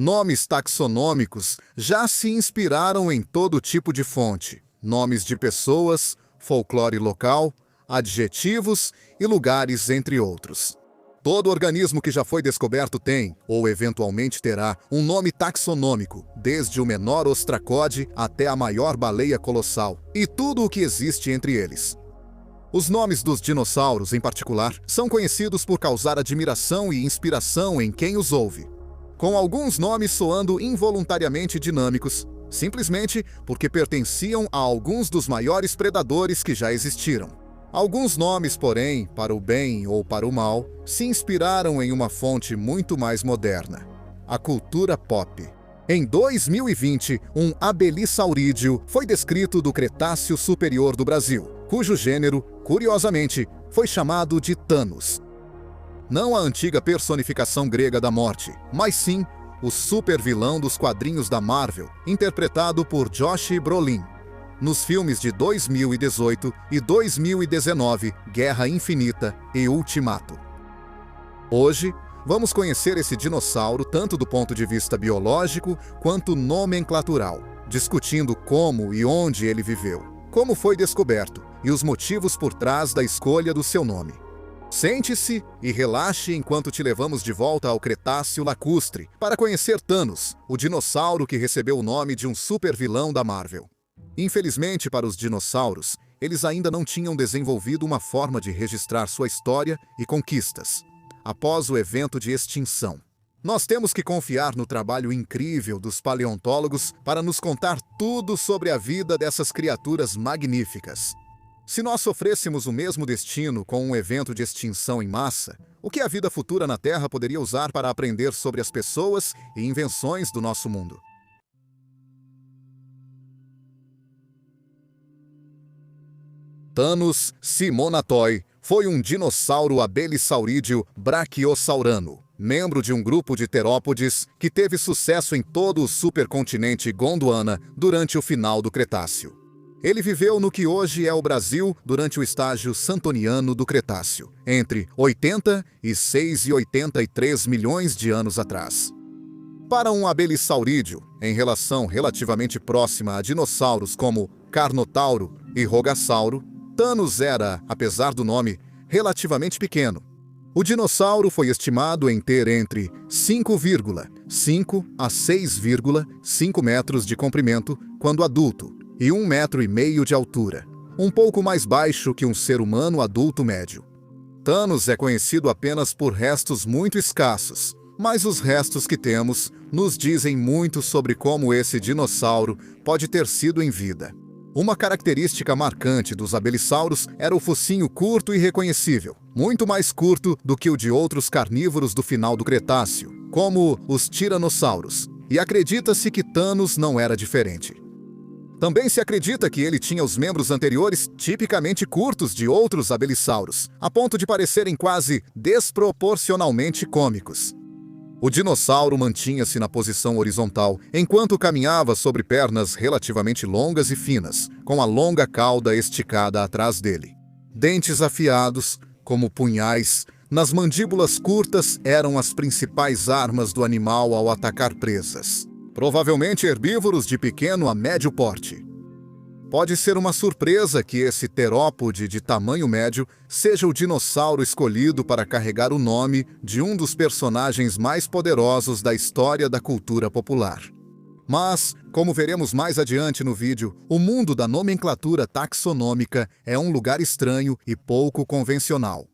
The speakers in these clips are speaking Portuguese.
Nomes taxonômicos já se inspiraram em todo tipo de fonte. Nomes de pessoas, folclore local, adjetivos e lugares, entre outros. Todo organismo que já foi descoberto tem, ou eventualmente terá, um nome taxonômico, desde o menor ostracode até a maior baleia colossal, e tudo o que existe entre eles. Os nomes dos dinossauros, em particular, são conhecidos por causar admiração e inspiração em quem os ouve, com alguns nomes soando involuntariamente dinâmicos, simplesmente porque pertenciam a alguns dos maiores predadores que já existiram. Alguns nomes, porém, para o bem ou para o mal, se inspiraram em uma fonte muito mais moderna: a cultura pop. Em 2020, um abelissaurídeo foi descrito do Cretáceo Superior do Brasil, cujo gênero, curiosamente, foi chamado de Thanos. Não a antiga personificação grega da morte, mas sim o supervilão dos quadrinhos da Marvel, interpretado por Josh Brolin, nos filmes de 2018 e 2019, Guerra Infinita e Ultimato. Hoje, vamos conhecer esse dinossauro tanto do ponto de vista biológico quanto nomenclatural, discutindo como e onde ele viveu, como foi descoberto e os motivos por trás da escolha do seu nome. Sente-se e relaxe enquanto te levamos de volta ao Cretáceo lacustre para conhecer Thanos, o dinossauro que recebeu o nome de um supervilão da Marvel. Infelizmente para os dinossauros, eles ainda não tinham desenvolvido uma forma de registrar sua história e conquistas, após o evento de extinção. Nós temos que confiar no trabalho incrível dos paleontólogos para nos contar tudo sobre a vida dessas criaturas magníficas. Se nós sofrêssemos o mesmo destino com um evento de extinção em massa, o que a vida futura na Terra poderia usar para aprender sobre as pessoas e invenções do nosso mundo? Thanos simonatoi foi um dinossauro abelissaurídeo brachiosaurano, membro de um grupo de terópodes que teve sucesso em todo o supercontinente Gondwana durante o final do Cretáceo. Ele viveu no que hoje é o Brasil durante o estágio santoniano do Cretáceo, entre 86 e 83 milhões de anos atrás. Para um abelissaurídeo, em relação relativamente próxima a dinossauros como Carnotauro e Rogasauro, Thanos era, apesar do nome, relativamente pequeno. O dinossauro foi estimado em ter entre 5,5 a 6,5 metros de comprimento quando adulto e 1,5 metro de altura, um pouco mais baixo que um ser humano adulto médio. Thanos é conhecido apenas por restos muito escassos, mas os restos que temos nos dizem muito sobre como esse dinossauro pode ter sido em vida. Uma característica marcante dos abelissauros era o focinho curto e reconhecível, muito mais curto do que o de outros carnívoros do final do Cretáceo, como os tiranossauros, e acredita-se que Thanos não era diferente. Também se acredita que ele tinha os membros anteriores tipicamente curtos de outros abelissauros, a ponto de parecerem quase desproporcionalmente cômicos. O dinossauro mantinha-se na posição horizontal, enquanto caminhava sobre pernas relativamente longas e finas, com a longa cauda esticada atrás dele. Dentes afiados, como punhais, nas mandíbulas curtas eram as principais armas do animal ao atacar presas, provavelmente herbívoros de pequeno a médio porte. Pode ser uma surpresa que esse terópode de tamanho médio seja o dinossauro escolhido para carregar o nome de um dos personagens mais poderosos da história da cultura popular. Mas, como veremos mais adiante no vídeo, o mundo da nomenclatura taxonômica é um lugar estranho e pouco convencional.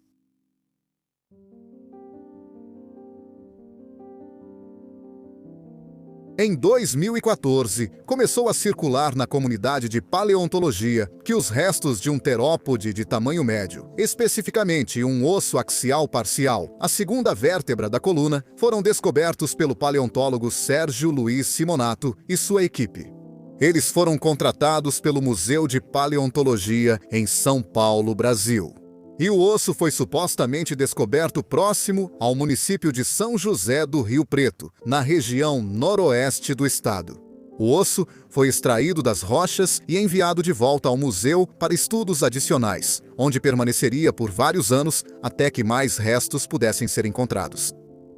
Em 2014, começou a circular na comunidade de paleontologia que os restos de um terópode de tamanho médio, especificamente um osso axial parcial, a segunda vértebra da coluna, foram descobertos pelo paleontólogo Sérgio Luiz Simonato e sua equipe. Eles foram contratados pelo Museu de Paleontologia em São Paulo, Brasil. E o osso foi supostamente descoberto próximo ao município de São José do Rio Preto, na região noroeste do estado. O osso foi extraído das rochas e enviado de volta ao museu para estudos adicionais, onde permaneceria por vários anos até que mais restos pudessem ser encontrados.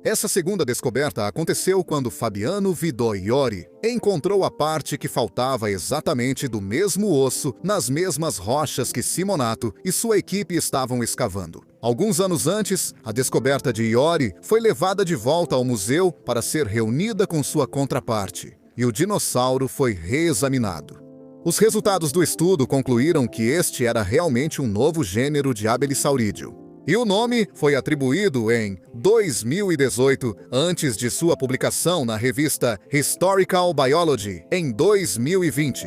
Essa segunda descoberta aconteceu quando Fabiano Vidoi encontrou a parte que faltava exatamente do mesmo osso nas mesmas rochas que Simonato e sua equipe estavam escavando. Alguns anos antes, a descoberta de Iori foi levada de volta ao museu para ser reunida com sua contraparte, e o dinossauro foi reexaminado. Os resultados do estudo concluíram que este era realmente um novo gênero de Abelissaurídeo. E o nome foi atribuído em 2018, antes de sua publicação na revista Historical Biology, em 2020.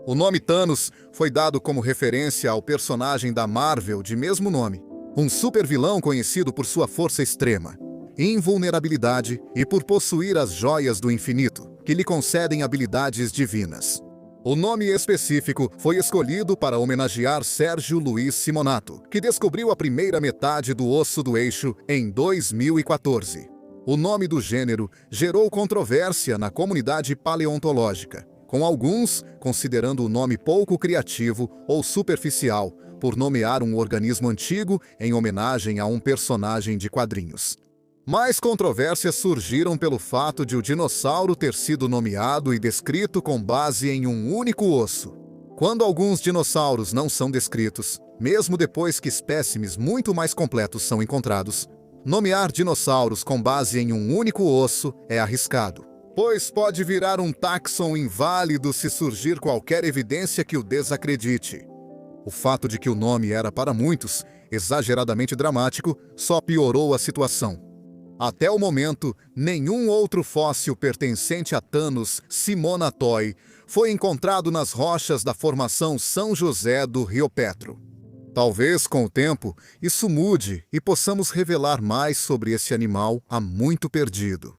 O nome Thanos foi dado como referência ao personagem da Marvel de mesmo nome, um supervilão conhecido por sua força extrema, invulnerabilidade e por possuir as joias do infinito, que lhe concedem habilidades divinas. O nome específico foi escolhido para homenagear Sérgio Luiz Simonato, que descobriu a primeira metade do osso do eixo em 2014. O nome do gênero gerou controvérsia na comunidade paleontológica, com alguns considerando o nome pouco criativo ou superficial por nomear um organismo antigo em homenagem a um personagem de quadrinhos. Mais controvérsias surgiram pelo fato de o dinossauro ter sido nomeado e descrito com base em um único osso. Quando alguns dinossauros não são descritos, mesmo depois que espécimes muito mais completos são encontrados, nomear dinossauros com base em um único osso é arriscado, pois pode virar um táxon inválido se surgir qualquer evidência que o desacredite. O fato de que o nome era para muitos exageradamente dramático só piorou a situação. Até o momento, nenhum outro fóssil pertencente a Thanos simonatoi foi encontrado nas rochas da formação São José do Rio Petro. Talvez, com o tempo, isso mude e possamos revelar mais sobre esse animal há muito perdido.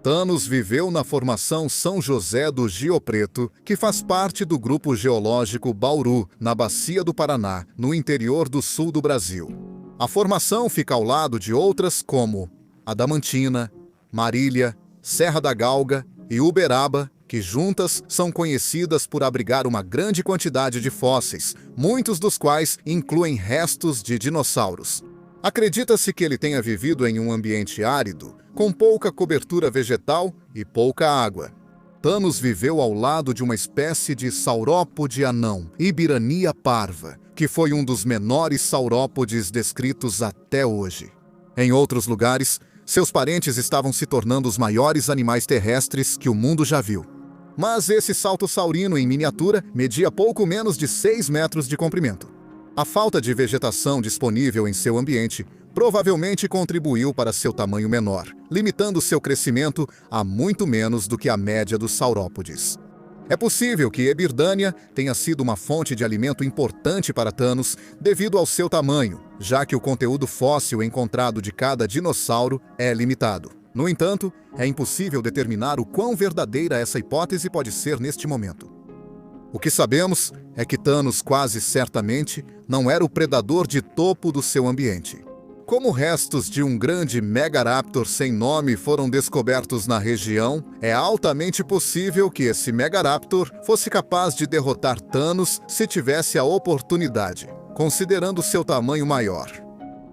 Thanos viveu na formação São José do Rio Preto, que faz parte do grupo geológico Bauru, na Bacia do Paraná, no interior do sul do Brasil. A formação fica ao lado de outras como Adamantina, Marília, Serra da Galga e Uberaba, que juntas são conhecidas por abrigar uma grande quantidade de fósseis, muitos dos quais incluem restos de dinossauros. Acredita-se que ele tenha vivido em um ambiente árido, com pouca cobertura vegetal e pouca água. Thanos viveu ao lado de uma espécie de saurópode anão, Ibirania parva, que foi um dos menores saurópodes descritos até hoje. Em outros lugares, seus parentes estavam se tornando os maiores animais terrestres que o mundo já viu. Mas esse saltossaurino em miniatura media pouco menos de 6 metros de comprimento. A falta de vegetação disponível em seu ambiente provavelmente contribuiu para seu tamanho menor, limitando seu crescimento a muito menos do que a média dos saurópodes. É possível que Ebirdânia tenha sido uma fonte de alimento importante para Thanos devido ao seu tamanho, já que o conteúdo fóssil encontrado de cada dinossauro é limitado. No entanto, é impossível determinar o quão verdadeira essa hipótese pode ser neste momento. O que sabemos é que Thanos quase certamente não era o predador de topo do seu ambiente. Como restos de um grande Megaraptor sem nome foram descobertos na região, é altamente possível que esse Megaraptor fosse capaz de derrotar Thanos se tivesse a oportunidade, considerando seu tamanho maior.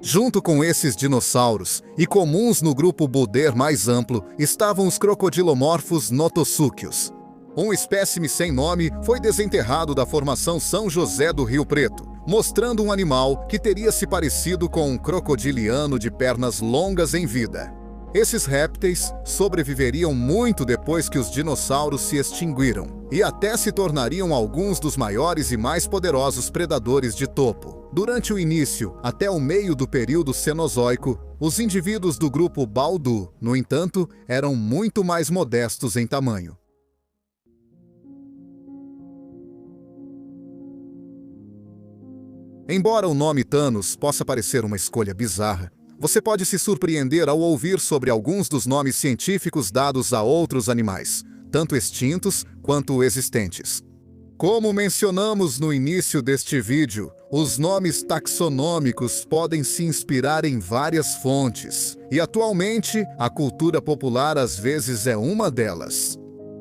Junto com esses dinossauros, e comuns no grupo Buder mais amplo, estavam os crocodilomorfos notossúquios. Um espécime sem nome foi desenterrado da formação São José do Rio Preto, mostrando um animal que teria se parecido com um crocodiliano de pernas longas em vida. Esses répteis sobreviveriam muito depois que os dinossauros se extinguiram, e até se tornariam alguns dos maiores e mais poderosos predadores de topo. Durante o início, até o meio do período Cenozoico, os indivíduos do grupo Baldu, no entanto, eram muito mais modestos em tamanho. Embora o nome Thanos possa parecer uma escolha bizarra, você pode se surpreender ao ouvir sobre alguns dos nomes científicos dados a outros animais, tanto extintos quanto existentes. Como mencionamos no início deste vídeo, os nomes taxonômicos podem se inspirar em várias fontes, e atualmente a cultura popular às vezes é uma delas.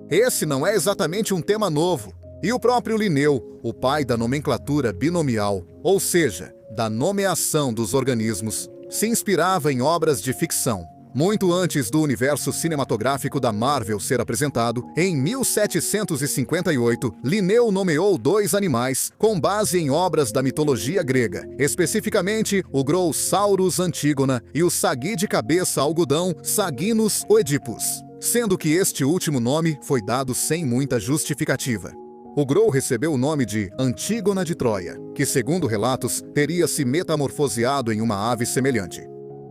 Esse não é exatamente um tema novo. E o próprio Linneu, o pai da nomenclatura binomial, ou seja, da nomeação dos organismos, se inspirava em obras de ficção. Muito antes do universo cinematográfico da Marvel ser apresentado, em 1758, Linneu nomeou 2 animais com base em obras da mitologia grega, especificamente o Grossaurus Antígona e o sagui de cabeça algodão Saginus oedipus, sendo que este último nome foi dado sem muita justificativa. O Grou recebeu o nome de Antígona de Troia, que, segundo relatos, teria se metamorfoseado em uma ave semelhante.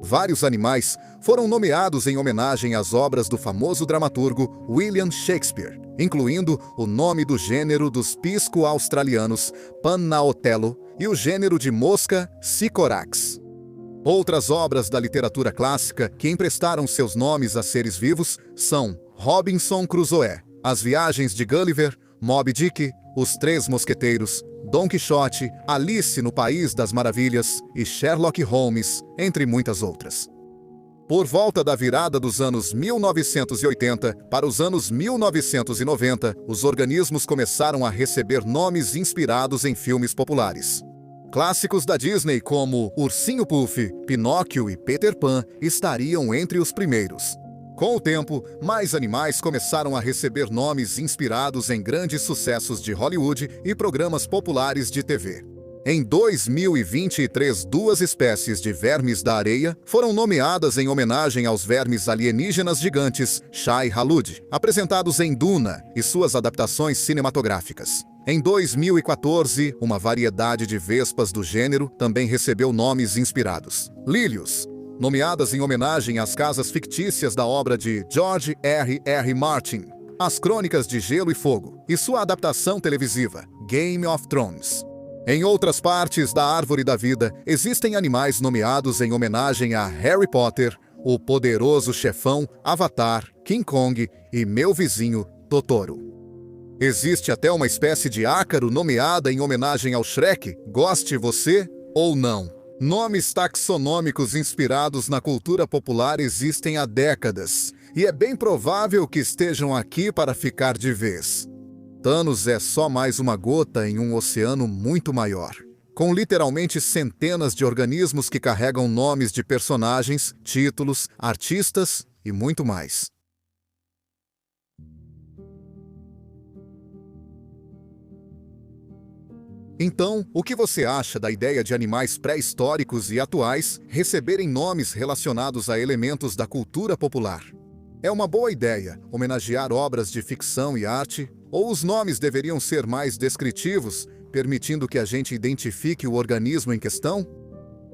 Vários animais foram nomeados em homenagem às obras do famoso dramaturgo William Shakespeare, incluindo o nome do gênero dos pisco-australianos Pannaotello e o gênero de mosca Sycorax. Outras obras da literatura clássica que emprestaram seus nomes a seres vivos são Robinson Crusoe, As Viagens de Gulliver, Moby Dick, Os Três Mosqueteiros, Dom Quixote, Alice no País das Maravilhas e Sherlock Holmes, entre muitas outras. Por volta da virada dos anos 1980 para os anos 1990, os organismos começaram a receber nomes inspirados em filmes populares. Clássicos da Disney como Ursinho Puff, Pinóquio e Peter Pan estariam entre os primeiros. Com o tempo, mais animais começaram a receber nomes inspirados em grandes sucessos de Hollywood e programas populares de TV. Em 2023, 2 espécies de vermes da areia foram nomeadas em homenagem aos vermes alienígenas gigantes Shai-Hulud, apresentados em Duna e suas adaptações cinematográficas. Em 2014, uma variedade de vespas do gênero também recebeu nomes inspirados. Lílios, nomeadas em homenagem às casas fictícias da obra de George R.R. Martin, As Crônicas de Gelo e Fogo, e sua adaptação televisiva, Game of Thrones. Em outras partes da Árvore da Vida, existem animais nomeados em homenagem a Harry Potter, o Poderoso Chefão, Avatar, King Kong e Meu Vizinho Totoro. Existe até uma espécie de ácaro nomeada em homenagem ao Shrek, goste você ou não. Nomes taxonômicos inspirados na cultura popular existem há décadas, e é bem provável que estejam aqui para ficar de vez. Thanos é só mais uma gota em um oceano muito maior, com literalmente centenas de organismos que carregam nomes de personagens, títulos, artistas e muito mais. Então, o que você acha da ideia de animais pré-históricos e atuais receberem nomes relacionados a elementos da cultura popular? É uma boa ideia homenagear obras de ficção e arte, ou os nomes deveriam ser mais descritivos, permitindo que a gente identifique o organismo em questão?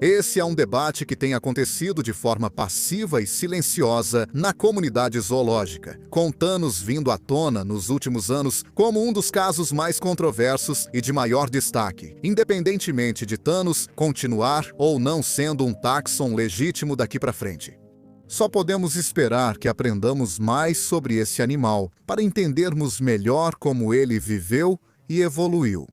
Esse é um debate que tem acontecido de forma passiva e silenciosa na comunidade zoológica, com Thanos vindo à tona nos últimos anos como um dos casos mais controversos e de maior destaque, independentemente de Thanos continuar ou não sendo um táxon legítimo daqui para frente. Só podemos esperar que aprendamos mais sobre esse animal para entendermos melhor como ele viveu e evoluiu.